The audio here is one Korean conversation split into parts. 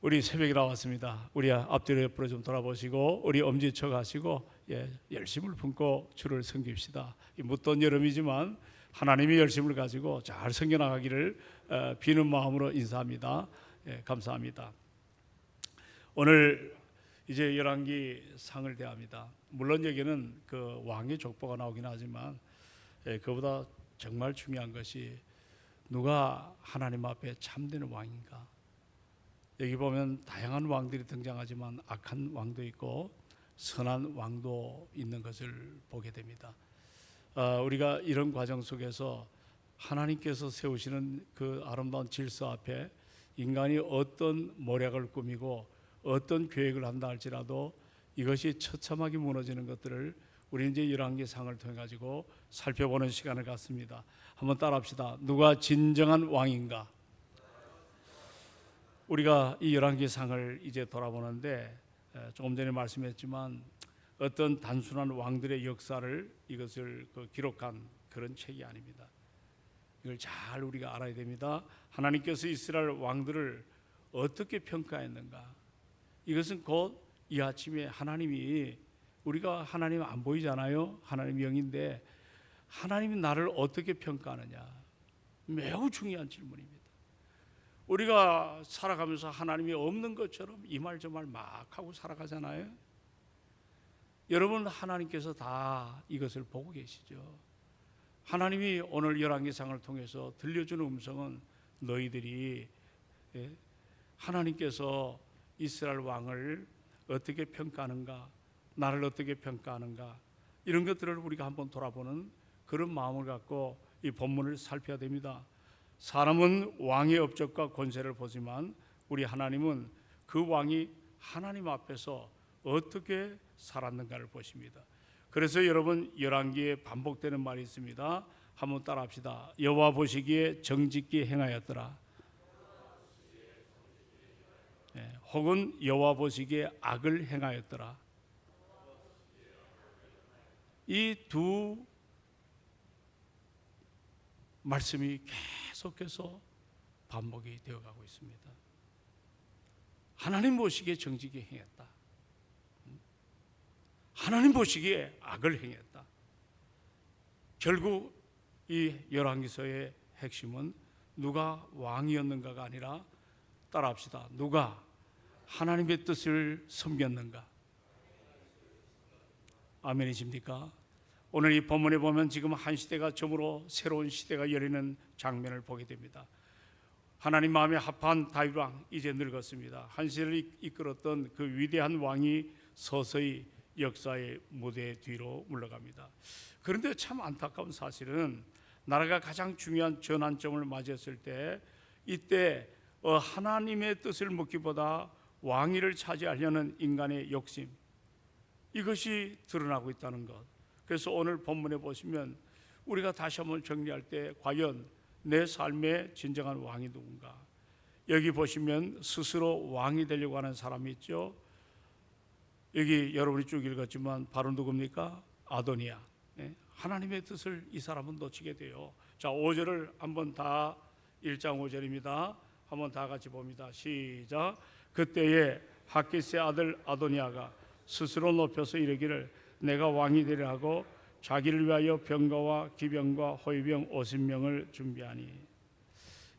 우리 새벽에 나왔습니다. 우리 앞뒤로 옆으로 좀 돌아보시고 우리 엄지쳐 가시고 열심을 품고 주를 섬깁시다. 이 무더운 여름이지만 하나님의 열심을 가지고 잘 섬겨나가기를 비는 마음으로 인사합니다. 감사합니다. 오늘 이제 열왕기 상을 대합니다. 물론 여기는 그 왕의 족보가 나오긴 하지만 그보다 정말 중요한 것이 누가 하나님 앞에 참되는 왕인가. 여기 보면 다양한 왕들이 등장하지만 악한 왕도 있고 선한 왕도 있는 것을 보게 됩니다. 우리가 이런 과정 속에서 하나님께서 세우시는 그 아름다운 질서 앞에 인간이 어떤 모략을 꾸미고 어떤 계획을 한다 할지라도 이것이 처참하게 무너지는 것들을 우리 이제 열왕기 상을 통해 가지고 살펴보는 시간을 갖습니다. 한번 따라합시다. 누가 진정한 왕인가? 우리가 이 열왕기 상을 이제 돌아보는데 조금 전에 말씀했지만 어떤 단순한 왕들의 역사를 이것을 기록한 그런 책이 아닙니다. 이걸 잘 우리가 알아야 됩니다. 하나님께서 이스라엘 왕들을 어떻게 평가했는가? 이것은 곧 이 아침에 하나님이, 우리가 하나님 안 보이잖아요. 하나님 영인데 하나님이 나를 어떻게 평가하느냐, 매우 중요한 질문입니다. 우리가 살아가면서 하나님이 없는 것처럼 이 말 저 말 막 하고 살아가잖아요. 여러분, 하나님께서 다 이것을 보고 계시죠. 하나님이 오늘 열왕기상을 통해서 들려주는 음성은 너희들이 하나님께서 이스라엘 왕을 어떻게 평가하는가, 나를 어떻게 평가하는가, 이런 것들을 우리가 한번 돌아보는 그런 마음을 갖고 이 본문을 살펴야 됩니다. 사람은 왕의 업적과 권세를 보지만 우리 하나님은 그 왕이 하나님 앞에서 어떻게 살았는가를 보십니다. 그래서 여러분, 열왕기에 반복되는 말이 있습니다. 한번 따라합시다. 여호와 보시기에 정직히 행하였더라. 혹은 여호와 보시기에 악을 행하였더라. 이 두 말씀이 계속해서 반복이 되어가고 있습니다. 하나님 보시기에 정직히 행했다. 하나님 보시기에 악을 행했다. 결국 이 열왕기서의 핵심은 누가 왕이었는가가 아니라, 따라합시다. 누가 하나님의 뜻을 섬겼는가. 아멘이십니까? 오늘 이 본문에 보면 지금 한 시대가 저물어 새로운 시대가 열리는 장면을 보게 됩니다. 하나님 마음에 합한 다윗 왕, 이제 늙었습니다. 한 시대를 이끌었던 그 위대한 왕이 서서히 역사의 무대 뒤로 물러갑니다. 그런데 참 안타까운 사실은 나라가 가장 중요한 전환점을 맞이했을 때, 이때 하나님의 뜻을 묻기보다 왕위를 차지하려는 인간의 욕심, 이것이 드러나고 있다는 것. 그래서 오늘 본문에 보시면 우리가 다시 한번 정리할 때 과연 내 삶의 진정한 왕이 누군가. 여기 보시면 스스로 왕이 되려고 하는 사람이 있죠. 여기 여러분이 쭉 읽었지만 바로 누굽니까? 아도니아. 하나님의 뜻을 이 사람은 놓치게 돼요. 자, 5절을 한번 다, 1장 5절입니다. 한번 다 같이 봅니다. 시작. 그때에 핫깃의 아들 아도니아가 스스로 높여서 이르기를 내가 왕이 되려 하고 자기를 위하여 병거와 기병과 호위병 50명을 준비하니.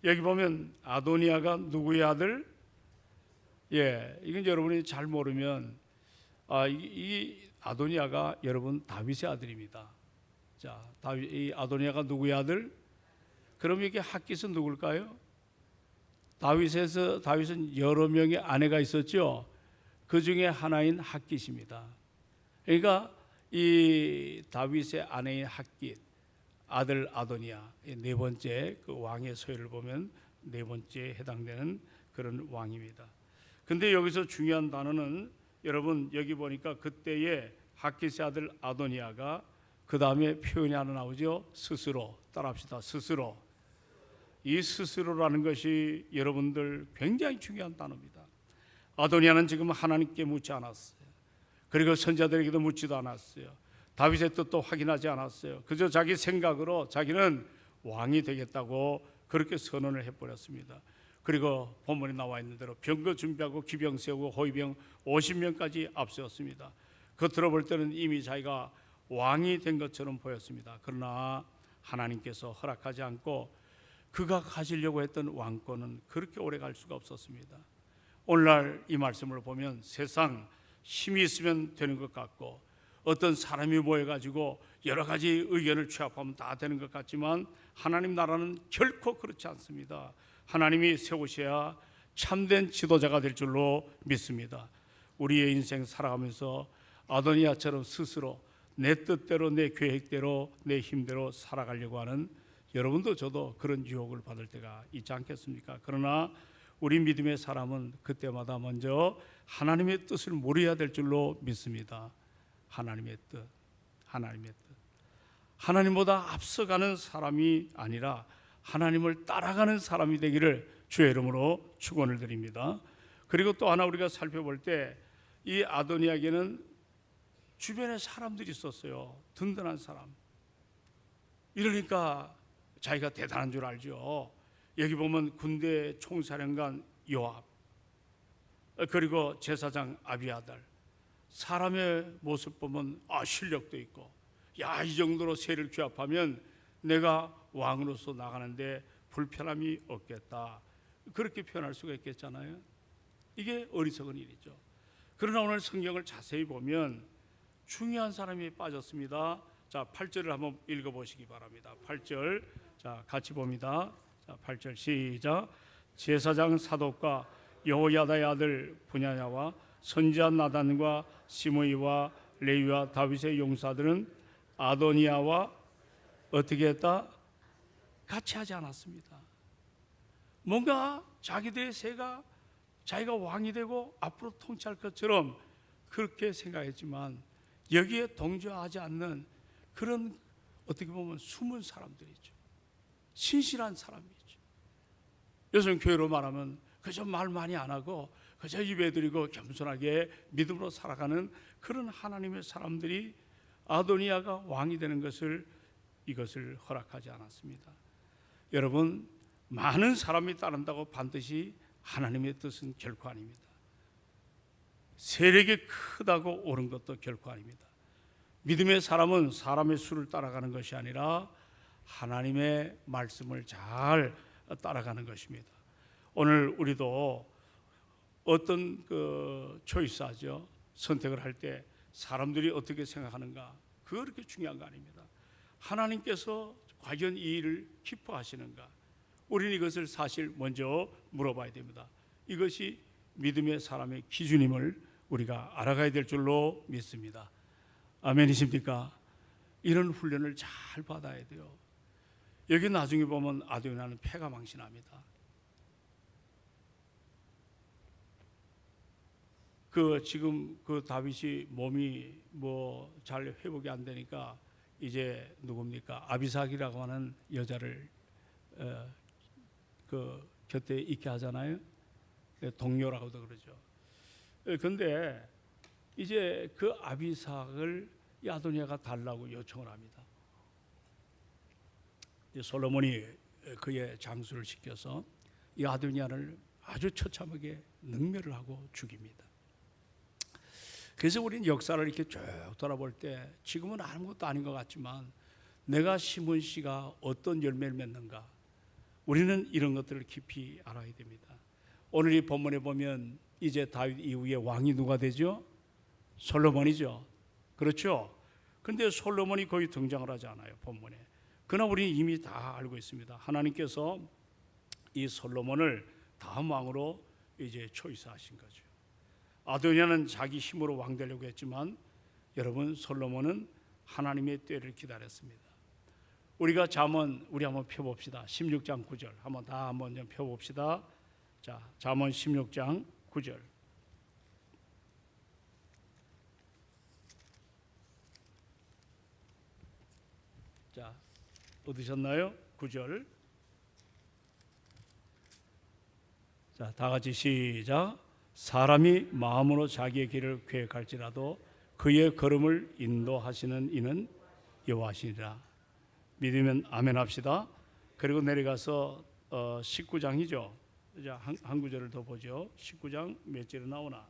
여기 보면 아도니아가 누구의 아들? 이건 여러분이 잘 모르면 이 아도니아가 여러분 다윗의 아들입니다. 자, 이 아도니아가 누구의 아들? 그럼 이게 핫깃은 누굴까요? 다윗은 여러 명의 아내가 있었죠. 그 중에 하나인 핫깃입니다. 그러니까 이 다윗의 아내인 핫깃, 아들 아도니아, 네 번째 그 왕의 소유를 보면 네 번째에 해당되는 그런 왕입니다. 근데 여기서 중요한 단어는 여러분, 여기 보니까 그때의 핫깃의 아들 아도니아가 그 다음에 표현이 하나 나오죠. 스스로. 따라합시다. 스스로. 이 스스로라는 것이 여러분들 굉장히 중요한 단어입니다. 아도니아는 지금 하나님께 묻지 않았어요. 그리고 선자들에게도 묻지도 않았어요. 다윗의 뜻도 확인하지 않았어요. 그저 자기 생각으로 자기는 왕이 되겠다고 그렇게 선언을 해버렸습니다. 그리고 본문에 나와 있는 대로 병거 준비하고 기병 세우고 호위병 50명까지 앞세웠습니다. 겉으로 볼 때는 이미 자기가 왕이 된 것처럼 보였습니다. 그러나 하나님께서 허락하지 않고 그가 가지려고 했던 왕권은 그렇게 오래 갈 수가 없었습니다. 오늘날 이 말씀을 보면 세상 힘이 있으면 되는 것 같고 어떤 사람이 모여가지고 여러 가지 의견을 취합하면 다 되는 것 같지만 하나님 나라는 결코 그렇지 않습니다. 하나님이 세우셔야 참된 지도자가 될 줄로 믿습니다. 우리의 인생 살아가면서 아도니아처럼 스스로 내 뜻대로 내 계획대로 내 힘대로 살아가려고 하는 여러분도 저도 그런 유혹을 받을 때가 있지 않겠습니까? 그러나 우리 믿음의 사람은 그때마다 먼저 하나님의 뜻을 물어야 될 줄로 믿습니다. 하나님의 뜻, 하나님의 뜻. 하나님보다 앞서가는 사람이 아니라 하나님을 따라가는 사람이 되기를 주의 이름으로 축원을 드립니다. 그리고 또 하나 우리가 살펴볼 때 이 아도니아에게는 주변에 사람들이 있었어요. 든든한 사람. 이러니까 자기가 대단한 줄 알죠. 여기 보면 군대 총사령관 요압, 그리고 제사장 아비아달, 사람의 모습 보면 실력도 있고, 야, 이 정도로 세를 규합하면 내가 왕으로서 나가는데 불편함이 없겠다, 그렇게 표현할 수가 있겠잖아요. 이게 어리석은 일이죠. 그러나 오늘 성경을 자세히 보면 중요한 사람이 빠졌습니다. 자, 8절을 한번 읽어보시기 바랍니다. 8절, 자, 같이 봅니다. 자, 8절 시작. 제사장 사독과 여호야다의 아들 분야야와 선지자 나단과 시므이와 레위와 다윗의 용사들은 아도니아와 어떻게 했다? 같이 하지 않았습니다. 뭔가 자기들의 세가 자기가 왕이 되고 앞으로 통치할 것처럼 그렇게 생각했지만 여기에 동조하지 않는 그런 어떻게 보면 숨은 사람들이죠. 신실한 사람이죠. 요즘 교회로 말하면 그저 말 많이 안 하고 그저 예배드리고 겸손하게 믿음으로 살아가는 그런 하나님의 사람들이 아도니아가 왕이 되는 이것을 허락하지 않았습니다. 여러분, 많은 사람이 따른다고 반드시 하나님의 뜻은 결코 아닙니다. 세력이 크다고 옳은 것도 결코 아닙니다. 믿음의 사람은 사람의 수를 따라가는 것이 아니라 하나님의 말씀을 잘 따라가는 것입니다. 오늘 우리도 어떤 초이스하죠. 선택을 할 때 사람들이 어떻게 생각하는가, 그렇게 중요한 거 아닙니다. 하나님께서 과연 이 일을 기뻐하시는가, 우리는 이것을 사실 먼저 물어봐야 됩니다. 이것이 믿음의 사람의 기준임을 우리가 알아가야 될 줄로 믿습니다. 아멘이십니까? 이런 훈련을 잘 받아야 돼요. 여기 나중에 보면 아도니아는 패가 망신합니다. 지금 다윗이 몸이 잘 회복이 안 되니까 이제 누굽니까? 아비삭이라고 하는 여자를 곁에 있게 하잖아요. 동료라고도 그러죠. 그런데 이제 그 아비삭을 이 아도니아가 달라고 요청을 합니다. 솔로몬이 그의 장수를 시켜서 이 아도니아를 아주 처참하게 능멸을 하고 죽입니다. 그래서 우리는 역사를 이렇게 쭉 돌아볼 때 지금은 아무것도 아닌 것 같지만 내가 심은 씨가 어떤 열매를 맺는가, 우리는 이런 것들을 깊이 알아야 됩니다. 오늘 이 본문에 보면 이제 다윗 이후에 왕이 누가 되죠? 솔로몬이죠. 그렇죠? 그런데 솔로몬이 거의 등장을 하지 않아요, 본문에. 그러나 우리는 이미 다 알고 있습니다. 하나님께서 이 솔로몬을 다음 왕으로 이제 초이스하신 거죠. 아도니아는 자기 힘으로 왕 되려고 했지만 여러분, 솔로몬은 하나님의 때를 기다렸습니다. 우리가 잠언 우리 한번 펴봅시다. 16장 9절 한번 좀 펴봅시다. 자, 잠언 16장 9절. 자, 얻으셨나요? 9절. 자, 다 같이 시작. 사람이 마음으로 자기의 길을 계획할지라도 그의 걸음을 인도하시는 이는 여호와시니라. 믿으면 아멘 합시다. 그리고 내려가서 19장이죠. 자, 한 구절을 더 보죠. 19장 몇 절에 나오나?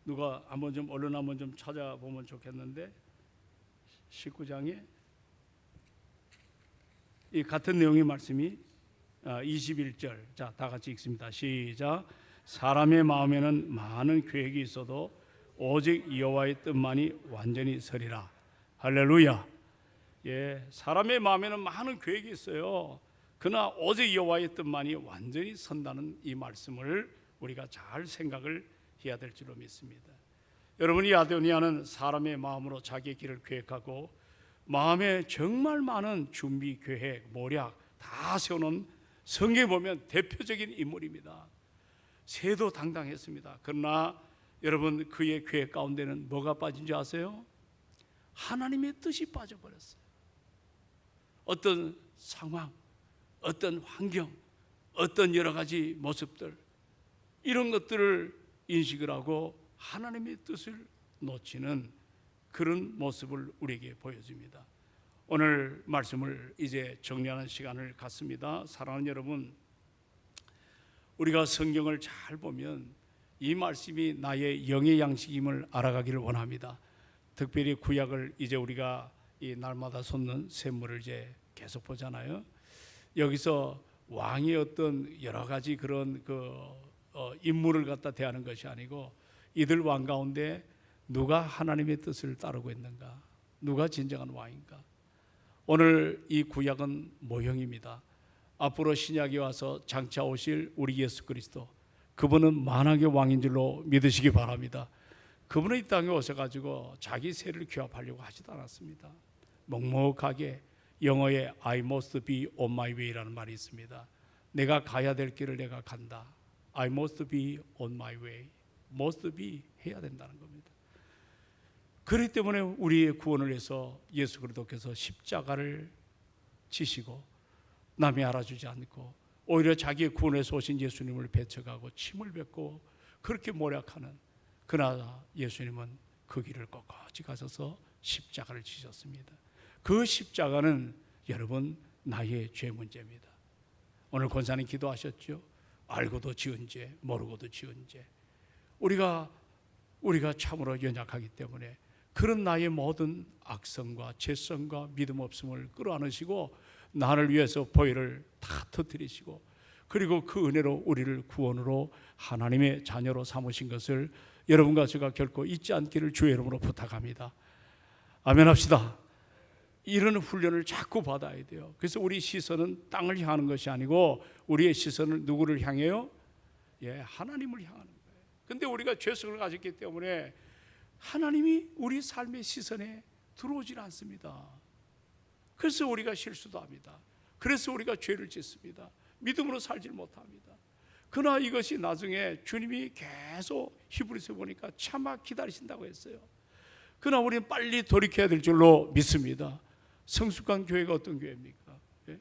누가 한번 좀 얼른 한번 좀 찾아보면 좋겠는데 19장에 이 같은 내용의 말씀이 21절. 자, 다 같이 읽습니다. 시작. 사람의 마음에는 많은 계획이 있어도 오직 여호와의 뜻만이 완전히 서리라. 할렐루야. 예, 사람의 마음에는 많은 계획이 있어요. 그러나 오직 여호와의 뜻만이 완전히 선다는 이 말씀을 우리가 잘 생각을 해야 될 줄로 믿습니다. 여러분이 아도니아는 사람의 마음으로 자기의 길을 계획하고 마음에 정말 많은 준비, 계획, 모략 다 세우는 성경에 보면 대표적인 인물입니다. 새도 당당했습니다. 그러나 여러분 그의 계획 가운데는 뭐가 빠진 줄 아세요? 하나님의 뜻이 빠져버렸어요. 어떤 상황, 어떤 환경, 어떤 여러 가지 모습들 이런 것들을 인식을 하고 하나님의 뜻을 놓치는 그런 모습을 우리에게 보여줍니다. 오늘 말씀을 이제 정리하는 시간을 갖습니다. 사랑하는 여러분, 우리가 성경을 잘 보면 이 말씀이 나의 영의 양식임을 알아가기를 원합니다. 특별히 구약을 이제 우리가 이 날마다 솟는 샘물을 이제 계속 보잖아요. 여기서 왕의 어떤 여러 가지 그런 인물을 갖다 대하는 것이 아니고 이들 왕 가운데 누가 하나님의 뜻을 따르고 있는가? 누가 진정한 왕인가? 오늘 이 구약은 모형입니다. 앞으로 신약이 와서 장차 오실 우리 예수 그리스도, 그분은 만왕의 왕인 줄로 믿으시기 바랍니다. 그분은 이 땅에 오셔가지고 자기 세를 규합하려고 하지도 않았습니다. 묵묵하게 영어에 I must be on my way라는 말이 있습니다. 내가 가야 될 길을 내가 간다. I must be on my way. must be 해야 된다는 겁니다. 그렇기 때문에 우리의 구원을 위해서 예수 그리스도께서 십자가를 지시고 남이 알아주지 않고 오히려 자기의 구원에서 오신 예수님을 배척하고 침을 뱉고 그렇게 모략하는, 그러나 예수님은 그 길을 꼿꼿이 가셔서 십자가를 지셨습니다. 그 십자가는 여러분 나의 죄 문제입니다. 오늘 권사님 기도하셨죠. 알고도 지은 죄, 모르고도 지은 죄. 우리가 참으로 연약하기 때문에 그런 나의 모든 악성과 죄성과 믿음 없음을 끌어안으시고 나를 위해서 보혈을 다 터뜨리시고 그리고 그 은혜로 우리를 구원으로 하나님의 자녀로 삼으신 것을 여러분과 제가 결코 잊지 않기를 주의 이름으로 부탁합니다. 아멘 합시다. 이런 훈련을 자꾸 받아야 돼요. 그래서 우리 시선은 땅을 향하는 것이 아니고 우리의 시선을 누구를 향해요? 예, 하나님을 향하는 거예요. 근데 우리가 죄성을 가졌기 때문에 하나님이 우리 삶의 시선에 들어오질 않습니다. 그래서 우리가 실수도 합니다. 그래서 우리가 죄를 짓습니다. 믿음으로 살질 못합니다. 그러나 이것이 나중에 주님이 계속 히브리서 보니까 참아 기다리신다고 했어요. 그러나 우리는 빨리 돌이켜야 될 줄로 믿습니다. 성숙한 교회가 어떤 교회입니까? 예?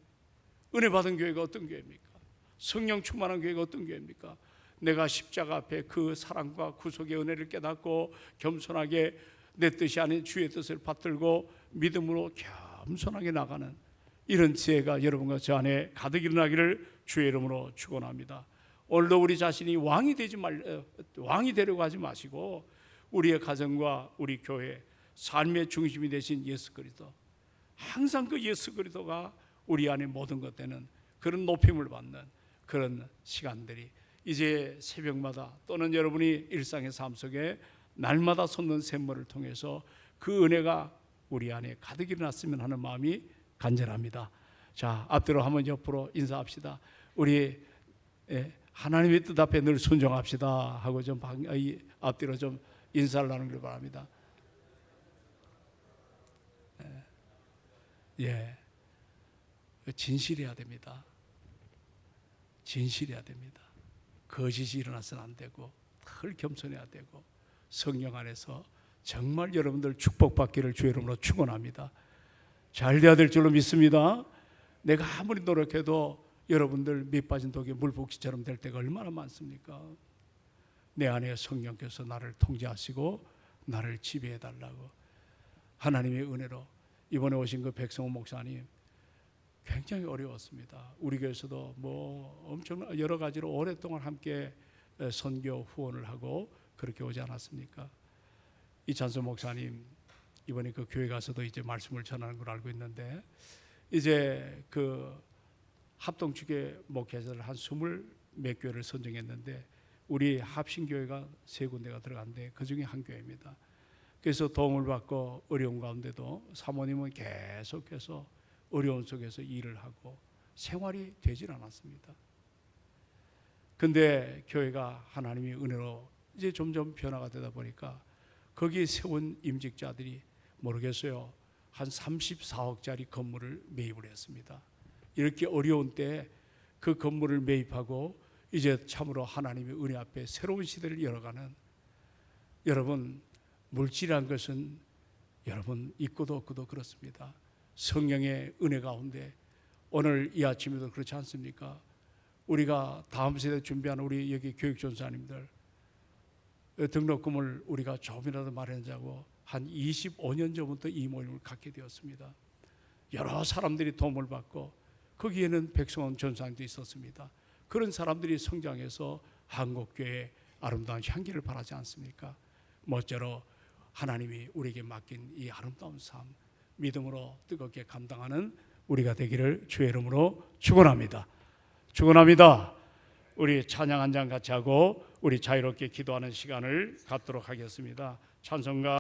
은혜 받은 교회가 어떤 교회입니까? 성령 충만한 교회가 어떤 교회입니까? 내가 십자가 앞에 그 사랑과 구속의 은혜를 깨닫고 겸손하게 내 뜻이 아닌 주의 뜻을 받들고 믿음으로 겸손하게 나가는 이런 지혜가 여러분과 저 안에 가득 일어나기를 주의 이름으로 축원합니다. 오늘도 우리 자신이 왕이 되려고 하지 마시고 우리의 가정과 우리 교회 삶의 중심이 되신 예수 그리스도, 항상 그 예수 그리스도가 우리 안에 모든 것 되는 그런 높임을 받는 그런 시간들이 이제 새벽마다 또는 여러분이 일상의 삶 속에 날마다 솟는 샘물을 통해서 그 은혜가 우리 안에 가득 일어났으면 하는 마음이 간절합니다. 자, 앞뒤로 한번 옆으로 인사합시다. 우리 하나님의 뜻 앞에 늘 순종합시다 하고 좀 앞뒤로 좀 인사를 나누길 바랍니다. 예, 진실해야 됩니다. 진실해야 됩니다. 거짓이 일어나서는 안 되고 늘 겸손해야 되고 성령 안에서 정말 여러분들 축복받기를 주의 이름으로 축원합니다. 잘 돼야 될 줄로 믿습니다. 내가 아무리 노력해도 여러분들 밑 빠진 독에 물 붓기처럼 될 때가 얼마나 많습니까? 내 안에 성령께서 나를 통제하시고 나를 지배해 달라고. 하나님의 은혜로 이번에 오신 그 백성호 목사님 굉장히 어려웠습니다. 우리 교회에서도 뭐 엄청 여러 가지로 오랫동안 함께 선교 후원을 하고 그렇게 오지 않았습니까? 이찬수 목사님 이번에 그 교회 가서도 이제 말씀을 전하는 걸 알고 있는데, 이제 그 합동주교 목회자를 한 20몇 교회를 선정했는데 우리 합신교회가 3군데가 들어간데 그 중에 한 교회입니다. 그래서 도움을 받고 어려운 가운데도 사모님은 계속해서 어려운 속에서 일을 하고 생활이 되질 않았습니다. 근데 교회가 하나님의 은혜로 이제 점점 변화가 되다 보니까 거기에 세운 임직자들이 모르겠어요, 한 34억짜리 건물을 매입을 했습니다. 이렇게 어려운 때 그 건물을 매입하고 이제 참으로 하나님의 은혜 앞에 새로운 시대를 열어가는, 여러분 물질이란 것은 여러분 있고도 없고도 그렇습니다. 성령의 은혜 가운데 오늘 이 아침에도 그렇지 않습니까? 우리가 다음 세대 준비하는 우리 여기 교육전사님들 등록금을 우리가 조금이라도 마련하자고 한 25년 전부터 이 모임을 갖게 되었습니다. 여러 사람들이 도움을 받고 거기에는 백성원 전사님도 있었습니다. 그런 사람들이 성장해서 한국교회의 아름다운 향기를 발하지 않습니까? 멋대로 하나님이 우리에게 맡긴 이 아름다운 삶 믿음으로 뜨겁게 감당하는 우리가 되기를 주의 이름으로 축원합니다. 축원합니다. 우리 찬양 한 장 같이 하고 우리 자유롭게 기도하는 시간을 갖도록 하겠습니다. 찬송가